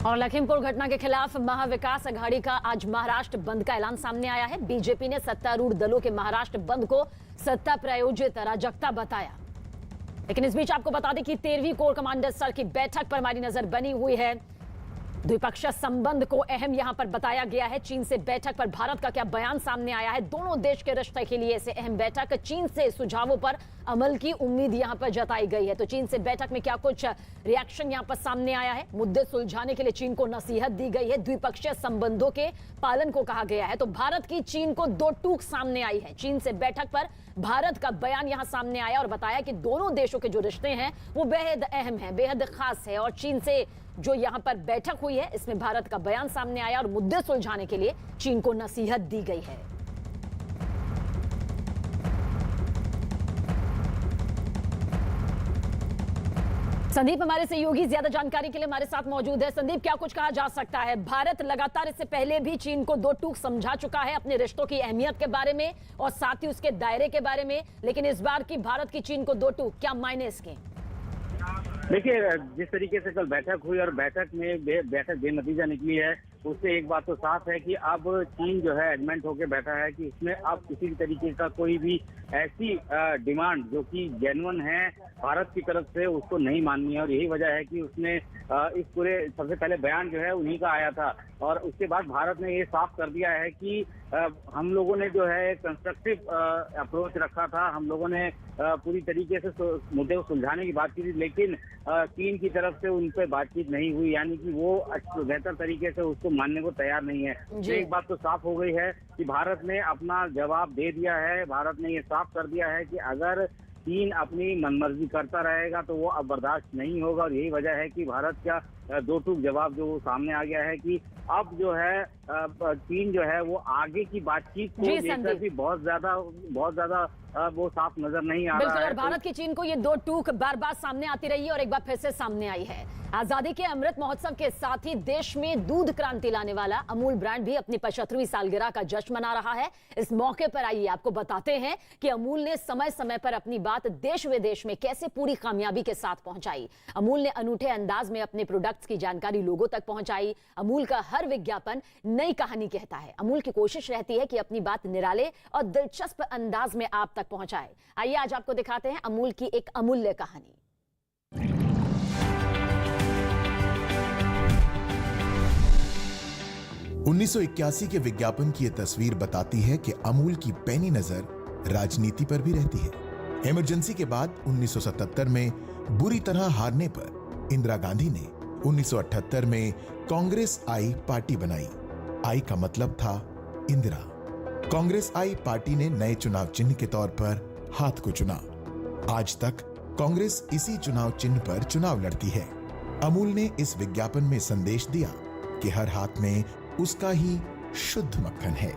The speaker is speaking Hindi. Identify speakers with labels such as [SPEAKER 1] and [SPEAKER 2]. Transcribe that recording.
[SPEAKER 1] और लखीमपुर घटना के खिलाफ महाविकास अघाड़ी का आज महाराष्ट्र बंद का ऐलान सामने आया है। बीजेपी ने सत्तारूढ़ दलों के महाराष्ट्र बंद को सत्ता प्रायोजित अराजकता बताया। लेकिन इस बीच आपको बता दें कि 13वीं कोर कमांडर स्तर की बैठक पर हमारी नजर बनी हुई है। द्विपक्षीय संबंध को अहम यहां पर बताया गया है। चीन से बैठक पर भारत का क्या बयान सामने आया है। दोनों देश के रिश्ते के लिए से अहम बैठक, चीन से सुझावों पर अमल की उम्मीद यहां पर जताई गई है। तो चीन से बैठक में क्या कुछ रिएक्शन यहां पर सामने आया है। मुद्दे सुलझाने के लिए चीन को नसीहत दी गई है। द्विपक्षीय संबंधों के पालन को कहा गया है। तो भारत की चीन को दो टूक सामने आई है। चीन से बैठक पर भारत का बयान यहां सामने आया और बताया कि दोनों देशों के जो रिश्ते हैं वो बेहद अहम है, बेहद खास है। और चीन से जो यहां पर बैठक हुई है इसमें भारत का बयान सामने आया और मुद्दे सुलझाने के लिए चीन को नसीहत दी गई है। संदीप हमारे सहयोगी ज्यादा जानकारी के लिए हमारे साथ मौजूद है। संदीप, क्या कुछ कहा जा सकता है? भारत लगातार इससे पहले भी चीन को दो टूक समझा चुका है अपने रिश्तों की अहमियत के बारे में और साथ ही उसके दायरे के बारे में, लेकिन इस बार की भारत की चीन को दो टूक, क्या मायने इसके?
[SPEAKER 2] देखिए, जिस तरीके से कल बैठक हुई और बैठक बेनतीजा निकली है, उससे एक बात तो साफ है कि अब चीन जो है एडमेंट होकर बैठा है कि इसमें अब किसी भी तरीके का कोई भी ऐसी डिमांड जो कि जेन्युइन है भारत की तरफ से उसको नहीं माननी है। और यही वजह है कि उसने इस पूरे सबसे पहले बयान जो है उन्हीं का आया था और उसके बाद भारत ने ये साफ कर दिया है कि हम लोगों ने जो है कंस्ट्रक्टिव अप्रोच रखा था। हम लोगों ने पूरी तरीके से मुद्दे को सुलझाने की बात की थी, लेकिन चीन की तरफ से उन पर बातचीत नहीं हुई, यानी कि वो बेहतर तरीके से उसको मानने को तैयार नहीं है। तो एक बात तो साफ हो गई है कि भारत ने अपना जवाब दे दिया है। भारत ने ये साफ कर दिया है कि अगर चीन अपनी मनमर्जी करता रहेगा तो वो अब बर्दाश्त नहीं होगा। और यही वजह है कि भारत का दो टूक जवाब जो सामने आ गया है कि अब जो है चीन जो है वो आगे की बातचीत को लेकर भी बहुत ज्यादा वो साफ नजर नहीं आ रहा है।
[SPEAKER 1] और भारत की चीन को ये दो टूक बार बार सामने आती रही है और एक बार फिर से सामने आई है। आजादी के अमृत महोत्सव के साथ ही देश में दूध क्रांति लाने वाला अमूल ब्रांड भी अपनी 75वीं सालगिरह का जश्न मना रहा है। इस मौके पर आइए आपको बताते हैं कि अमूल ने समय समय पर अपनी बात देश विदेश में कैसे पूरी कामयाबी के साथ पहुंचाई। अमूल ने अनूठे अंदाज में अपने प्रोडक्ट्स की जानकारी लोगों तक पहुंचाई। अमूल का हर विज्ञापन नई कहानी कहता है। अमूल की कोशिश रहती है कि अपनी बात निराले और दिलचस्प अंदाज में आप तक पहुंचाए। आइए आज आपको दिखाते हैं अमूल की एक अमूल्य कहानी।
[SPEAKER 3] 1981 के विज्ञापन की यह तस्वीर बताती है कि अमूल की पैनी नजर राजनीति पर भी रहती है। इमरजेंसी के बाद 1977 में बुरी तरह हारने पर इंदिरा गांधी ने 1978 में कांग्रेस आई पार्टी बनाई। आई का मतलब था इंदिरा। कांग्रेस आई पार्टी ने नए चुनाव चिन्ह के तौर पर हाथ को चुना। आज तक कांग्रेस इसी चुनाव चिन्ह पर चुनाव लड़ती है। अमूल ने इस विज्ञापन में संदेश दिया कि हर हाथ में उसका ही शुद्ध मक्खन है।